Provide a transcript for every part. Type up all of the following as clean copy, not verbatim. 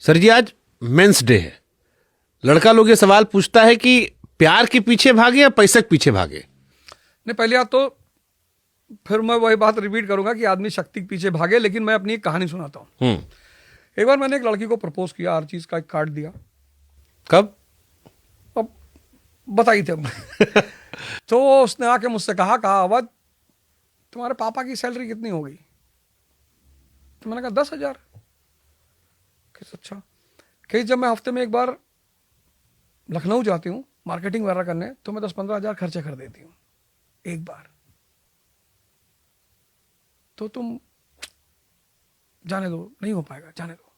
Sir जी, आज men's day है। लड़का लोग ये सवाल पूछता है कि प्यार के पीछे भागे या पैसे के पीछे भागे। नहीं, पहले बात तो फिर मैं वही बात रिपीट करूंगा कि आदमी शक्ति के पीछे भागे, लेकिन मैं अपनी एक कहानी सुनाता हूँ। एक बार मैंने एक लड़की को प्रपोज किया, हर चीज का एक कार्ड दिया। कब? अब बताई थे तो उसने आके मुझसे कहा अवध, तुम्हारे पापा की सैलरी कितनी हो गई? तो मैंने कहा 10,000। अच्छा। कि जब मैं हफ्ते में एक बार लखनऊ जाती हूँ मार्केटिंग वगैरह करने, तो मैं 10-15 हज़ार खर्चा कर देती हूँ एक बार। तो तुम जाने दो, नहीं हो पाएगा, जाने दो।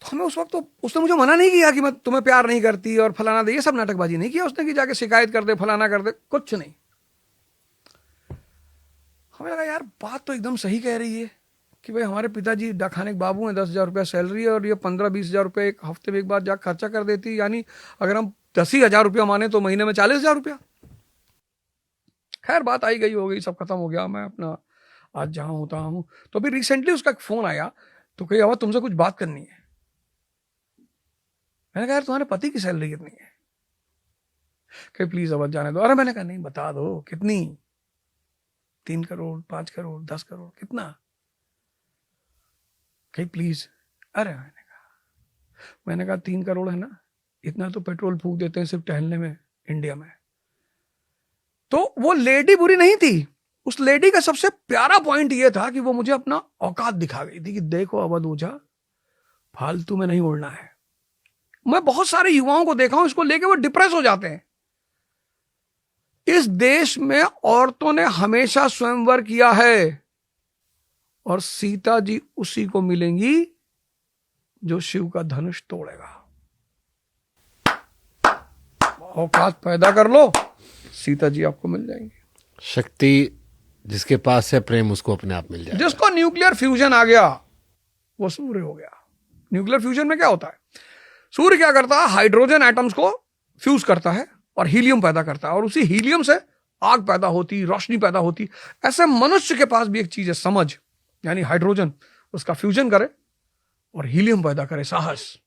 तो हमें उस वक्त तो उसने मुझे मना नहीं किया कि मैं तुम्हें प्यार नहीं करती और फलाना दे, ये सब नाटकबाजी नहीं किया उसने कि जाके शिकायत कर दे, फलाना कर दे, कुछ नहीं। हमें लगा यार बात तो एकदम सही कह रही है कि भाई हमारे पिताजी डाकखाने के बाबू हैं, 10,000 रुपया सैलरी है और ये 15-20 हज़ार रुपये एक हफ्ते में एक बार जाकर खर्चा कर देती, यानी अगर हम 10,000 रुपया माने तो महीने में 40,000 रुपया। खैर बात आई गई हो गई, सब खत्म हो गया। मैं अपना आज जहाँ होता हूँ। तो अभी रिसेंटली उसका एक फोन आया, तो कही अवध तुमसे कुछ बात करनी है। मैंने कहा यार तुम्हारे पति की सैलरी कितनी है? कही प्लीज अवध जाने दो। अरे मैंने कहा नहीं, बता दो कितनी, 3 करोड़, 5 करोड़, 10 करोड़, कितना? कही प्लीज। अरे मैंने कहा 3 करोड़ है ना, इतना तो पेट्रोल फूक देते हैं सिर्फ टहलने में इंडिया में। तो वो लेडी बुरी नहीं थी, उस लेडी का सबसे प्यारा पॉइंट ये था कि वो मुझे अपना औकात दिखा गई थी कि देखो अवध ओझा, फालतू में नहीं उड़ना है। मैं बहुत सारे युवाओं को देखा हूं, इसको लेके वो डिप्रेस हो जाते हैं। इस देश में औरतों ने हमेशा स्वयंवर किया है और सीता जी उसी को मिलेंगी जो शिव का धनुष तोड़ेगा। औकात पैदा कर लो, सीता जी आपको मिल जाएंगी। शक्ति जिसके पास है, प्रेम उसको अपने आप मिल जाएगा। जिसको न्यूक्लियर फ्यूजन आ गया वो सूर्य हो गया। न्यूक्लियर फ्यूजन में क्या होता है? सूर्य क्या करता है, हाइड्रोजन एटम्स को फ्यूज करता है और हीलियम पैदा करता है, और उसी हीलियम से आग पैदा होती, रोशनी पैदा होती। ऐसे मनुष्य के पास भी एक चीज है, समझ, यानी हाइड्रोजन, उसका फ्यूजन करे और हीलियम पैदा करे, साहस।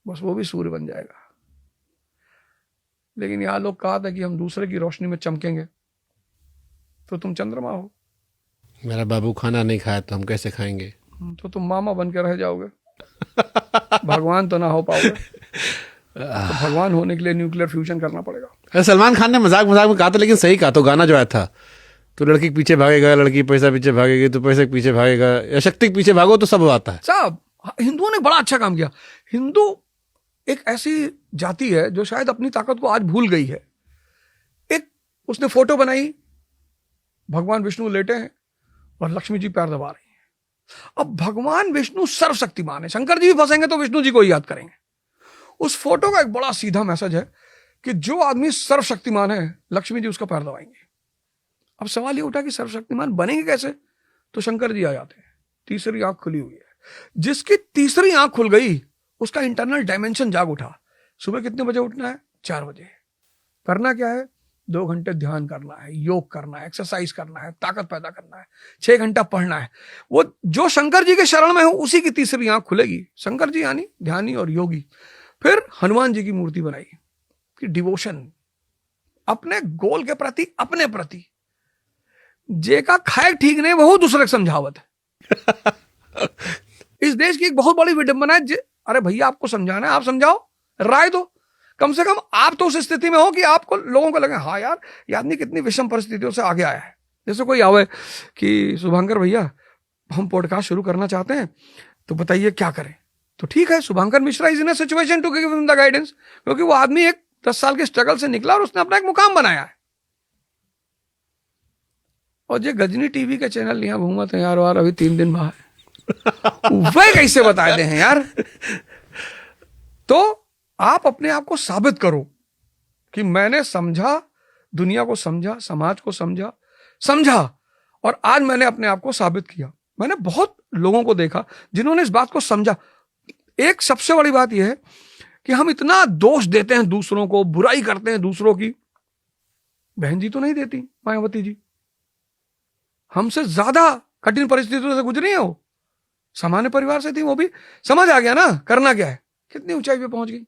बस वो भी सूर्य बन जाएगा। लेकिन यहां लोग कहा था कि हम दूसरे की रोशनी में चमकेंगे, तो तुम चंद्रमा हो। मेरा बाबू खाना नहीं खाया तो हम कैसे खाएंगे? तो तुम मामा बन के रह जाओगे। भगवान तो ना हो पाओगे। तो भगवान होने के लिए न्यूक्लियर फ्यूजन करना पड़ेगा। सलमान खान ने मजाक में कहा था, लेकिन सही कहा। तो गाना जो आया था, तो लड़की के पीछे भागेगा, लड़की पैसा पीछे भागेगी तो पैसे के पीछे भागेगा, या शक्ति के पीछे भागो तो सब आता है। साहब, हिंदुओं ने बड़ा अच्छा काम किया। हिंदू एक ऐसी जाति है जो शायद अपनी ताकत को आज भूल गई है। एक उसने फोटो बनाई, भगवान विष्णु लेटे हैं और लक्ष्मी जी पैर दबा रही हैं। अब भगवान विष्णु सर्वशक्तिमान है, शंकर जी भी फंसेंगे तो विष्णु जी को ही याद करेंगे। उस फोटो का एक बड़ा सीधा मैसेज है कि जो आदमी सर्वशक्तिमान है, लक्ष्मी जी उसका पैर दबाएंगे। अब सवाल ये उठा कि सर्वशक्तिमान बनेंगे कैसे? तो शंकर जी आ जाते हैं, तीसरी आंख खुली हुई है। जिसकी तीसरी आंख खुल गई उसका इंटरनल डायमेंशन जाग उठा। सुबह कितने बजे उठना है? 4 बजे। करना क्या है? 2 घंटे ध्यान करना है, योग करना है, एक्सरसाइज करना है, ताकत पैदा करना है, 6 घंटा पढ़ना है। वो जो शंकर जी के शरण में हो उसी की तीसरी आंख खुलेगी। शंकर जी यानी ध्यानी और योगी। फिर हनुमान जी की मूर्ति बनाई कि डिवोशन, अपने गोल के प्रति, अपने प्रति। जे का खाए ठीक नहीं, वह दूसरे को समझावत है। इस देश की एक बहुत बड़ी विडंबना है। अरे भैया, आपको समझाना है, आप समझाओ, राय दो। कम से कम आप तो उस स्थिति में हो कि आपको, लोगों को लगे हाँ यार ये आदमी कितनी विषम परिस्थितियों से आगे आया है। जैसे कोई आवे कि शुभंकर भैया, हम पॉडकास्ट शुरू करना चाहते हैं, तो बताइए क्या करें। तो ठीक है, Shubhankar Mishra is in a situation to give him the guidance, क्योंकि वो आदमी एक 10 साल के स्ट्रगल से निकला और उसने अपना एक मुकाम बनाया है। और ये गजनी टीवी के चैनल यहाँ घूमते हैं यार, अभी 3 दिन बाद वह कैसे बता दे हैं यार। तो आप अपने आप को साबित करो कि मैंने समझा, दुनिया को समझा, समाज को समझा, और आज मैंने अपने आप को साबित किया। मैंने बहुत लोगों को देखा जिन्होंने इस बात को समझा। एक सबसे बड़ी बात यह है कि हम इतना दोष देते हैं दूसरों को, बुराई करते हैं दूसरों की। बहन जी तो नहीं देती, मायावती जी हमसे ज्यादा कठिन परिस्थितियों से गुजरी है वो। सामान्य परिवार से थी, वो भी समझ आ गया ना करना क्या है, कितनी ऊंचाई पे पहुंच गई।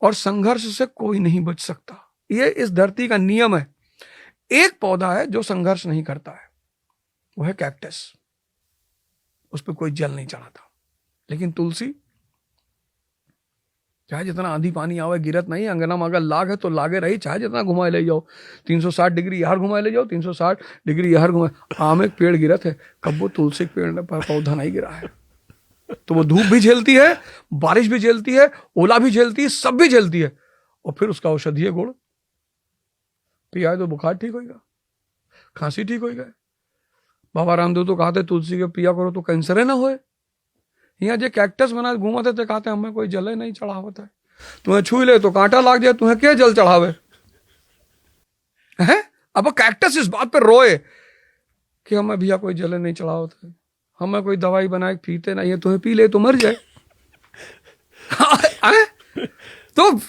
और संघर्ष से कोई नहीं बच सकता, ये इस धरती का नियम है। एक पौधा है जो संघर्ष नहीं करता है, वो है कैक्टस, उस पर कोई जल नहीं चढ़ाता। लेकिन तुलसी, चाहे जितना आंधी पानी आवे गिरत नहीं, अंगना में अगर लाग है तो लागे रही, चाहे जितना घुमाए ले जाओ, 360 डिग्री यार घुमाए ले जाओ, 360 डिग्री यार घुमाए। आम एक पेड़ गिरत है, कब वो तुलसी के पेड़ पर पौधा नहीं गिरा है। तो वो धूप भी झेलती है, बारिश भी झेलती है, ओला भी झेलती है, सब भी झेलती है। और फिर उसका औषधीय गुण पिया तो बुखार ठीक होगा, खांसी ठीक होगा। बाबा रामदेव तो कहते तुलसी के पिया करो तो कैंसर ना होए। यहाँ जो कैक्टस बना घूमते थे, कहते हमें कोई जले नहीं चढ़ावत है, तुम्हें छू ले तो कांटा लाग जाए, तुम्हें क्या जल चढ़ावे है। अब वो कैक्टस इस बात पर रोए कि हमें भैया कोई जले नहीं चढ़ावत है, हमें कोई दवाई बनाए पीते नहीं है, तुम्हें पी ले तो मर जाए। तो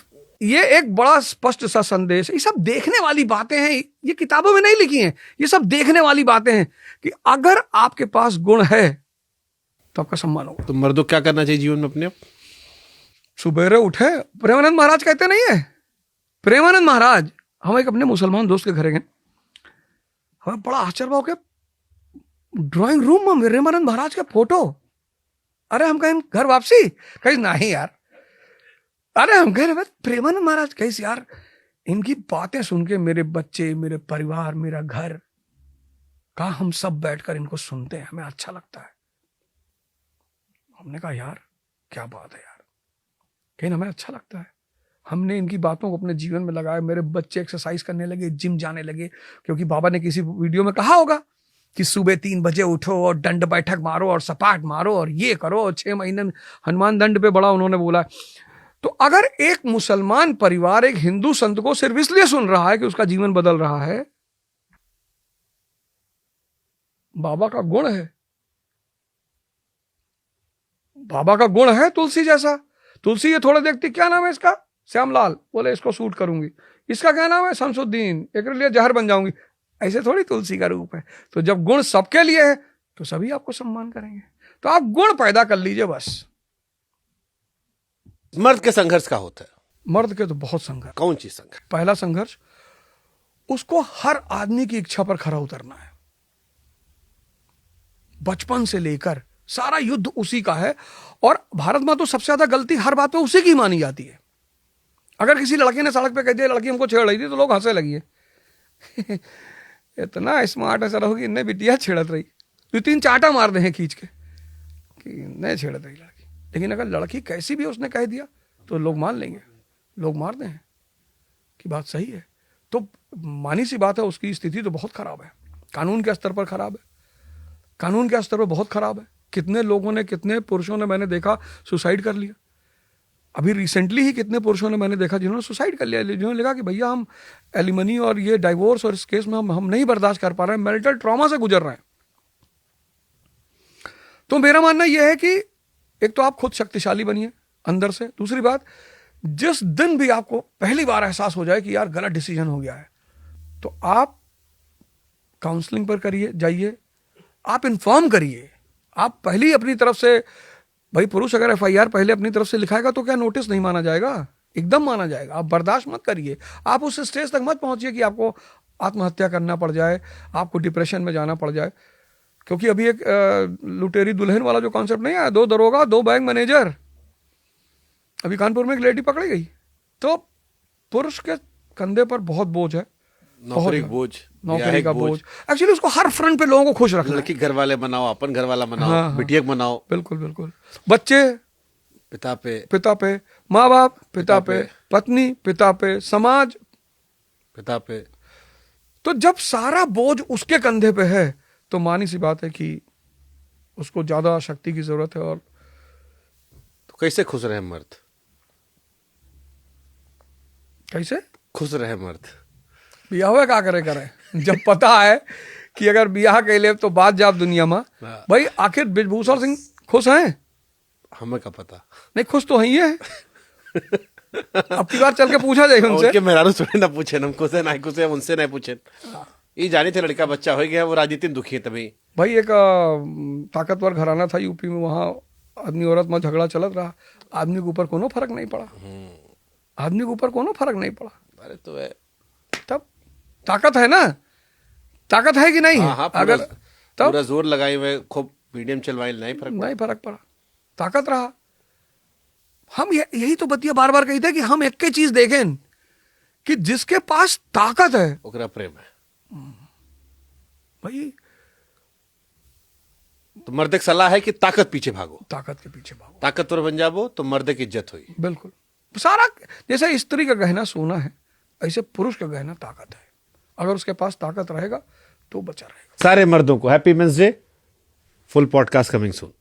ये एक बड़ा स्पष्ट सा संदेश है। ये सब देखने वाली बातें हैं, ये किताबों में नहीं लिखी हैं, ये सब देखने वाली बातें हैं कि अगर आपके पास गुण है तो आपका सम्मान होगा। तो मर्दों क्या करना चाहिए जीवन में अपने? सुबेरे उठे, प्रेमानंद महाराज कहते नहीं है, प्रेमानंद महाराज, हम एक अपने मुसलमान दोस्त के घर गए, हमें बड़ा आश्चर्य हो के ड्राइंग रूम में प्रेमानंद महाराज का फोटो। अरे हम कहें घर वापसी, कहीं नहीं यार, अरे हम कह रहे प्रेमानंद महाराज कैसे यार, इनकी बातें सुन के मेरे बच्चे, मेरे परिवार, मेरा घर का हम सब बैठकर इनको सुनते हैं, हमें अच्छा लगता है। हमने कहा यार क्या बात है यार, कहीं हमें अच्छा लगता है। हमने इनकी बातों को अपने जीवन में लगाया, मेरे बच्चे एक्सरसाइज करने लगे, जिम जाने लगे, क्योंकि बाबा ने किसी वीडियो में कहा होगा कि सुबह 3 बजे उठो और दंड बैठक मारो और सपाट मारो और ये करो, और 6 महीने हनुमान दंड पे बड़ा उन्होंने बोला। तो अगर एक मुसलमान परिवार एक हिंदू संत को सिर्फ इसलिए सुन रहा है कि उसका जीवन बदल रहा है, बाबा का गुण है, बाबा का गुण है तुलसी जैसा। तुलसी ये थोड़े देखती, क्या नाम है इसका, श्यामलाल, बोले इसको सूट करूंगी, इसका क्या नाम है, शमसुद्दीन, एक लिए जहर बन जाऊंगी। ऐसे थोड़ी तुलसी का रूप है। तो जब गुण सबके लिए है तो सभी आपको सम्मान करेंगे। तो आप गुण पैदा कर लीजिए बस। मर्द के संघर्ष का होता है? मर्द के तो बहुत संघर्ष। कौन सी संघर्ष? पहला संघर्ष, उसको हर आदमी की इच्छा पर खरा उतरना है। बचपन से लेकर सारा युद्ध उसी का है। और भारत में तो सबसे ज्यादा गलती हर बात पे उसी की मानी जाती है। अगर किसी लड़के ने सड़क पे कह दिया लड़की हमको छेड़ रही थी, तो लोग हंसे लगी है। इतना स्मार्ट है सर होगी, इन्हें बिटिया छेड़त रही, 2-3 चाटा मार दे हैं खींच के कि नहीं छेड़त रही लड़की। लेकिन अगर लड़की कैसी भी उसने कह दिया तो लोग मान लेंगे, लोग मारते हैं कि बात सही है। तो मानी सी बात है, उसकी स्थिति तो बहुत खराब है, कानून के स्तर पर खराब है, कानून के स्तर पर बहुत खराब है। कितने लोगों ने, कितने पुरुषों ने मैंने देखा सुसाइड कर लिया। अभी रिसेंटली ही कितने पुरुषों ने मैंने देखा जिन्होंने सुसाइड कर लिया, जिन्होंने लिखा कि भैया हम एलिमनी और ये डाइवोर्स और इस केस में हम नहीं बर्दाश्त कर पा रहे हैं, मैरिटल ट्रॉमा से गुजर रहे हैं। तो मेरा मानना यह है कि एक तो आप खुद शक्तिशाली बनिए अंदर से। दूसरी बात, जिस दिन भी आपको पहली बार एहसास हो जाए कि यार गलत डिसीजन हो गया है, तो आप काउंसलिंग पर करिए, जाइए, आप इन्फॉर्म करिए। आप पहले अपनी तरफ से, भाई पुरुष अगर FIR पहले अपनी तरफ से लिखाएगा तो क्या नोटिस नहीं माना जाएगा? एकदम माना जाएगा। आप बर्दाश्त मत करिए, आप उस स्टेज तक मत पहुंचिए कि आपको आत्महत्या करना पड़ जाए, आपको डिप्रेशन में जाना पड़ जाए। क्योंकि अभी एक लुटेरी दुल्हन वाला जो कॉन्सेप्ट नहीं आया, 2 दरोगा 2 बैंक मैनेजर, अभी कानपुर में एक लेडी पकड़ी गई। तो पुरुष के कंधे पर बहुत बोझ है, नौकरी का बोझ, नौकरी का बोझ। एक्चुअली उसको हर फ्रंट पे लोगों को खुश रखना। लड़की घर वाले बनाओ, अपन घर वाला बनाओ, हाँ, बिटिया बनाओ, बिल्कुल बिल्कुल। बच्चे पिता पे, माँ बाप पिता पे, पत्नी पिता पे, समाज पिता पे। तो जब सारा बोझ उसके कंधे पे है तो मानी सी बात है कि उसको ज्यादा शक्ति की जरूरत है। और तो कैसे खुश रहे मर्द? कैसे खुश रहे मर्द? बियाह हुआ क्या करे जब पता है कि अगर बियाह के लिए तो बात जाप दुनिया में। भाई आखिर ब्रिजभूषण सिंह खुश हैं? हमें क्या पता, नहीं खुश तो ही है। अब की बार चल के पूछा जाए उनसे। मेहरारू थोड़ी ना पूछे, हम खुश है ना खुश है, उनसे नहीं पूछे। ये जाने थे लड़का बच्चा हो गया वो राजनीति में दुखी है तभी भाई एक ताकतवर घराना था यूपी में, वहाँ आदमी औरत में झगड़ा चलत रहा, आदमी के ऊपर कोनो फर्क नहीं पड़ा, आदमी के ऊपर कोनो फर्क नहीं पड़ा। अरे तो है तब ताकत है ना, ताकत है कि नहीं है? हाँ, अगर तब पूरा जोर लगाए हुए खूब मीडियम चलवाए नहीं फर्क पड़ा, ताकत रहा। हम यही तो बतिया बार बार कही थे कि हम एक चीज देखें कि जिसके पास ताकत है ओकरा प्रेम है। भाई तो मर्द की सलाह है कि ताकत पीछे भागो, ताकत के पीछे भागो, ताकतवर बन जाबो तो मर्द की इज्जत हुई। बिल्कुल सारा, जैसे स्त्री का गहना सोना है, ऐसे पुरुष का गहना ताकत है। अगर उसके पास ताकत रहेगा तो बचा रहेगा। सारे मर्दों को happy men's day. Full podcast coming soon.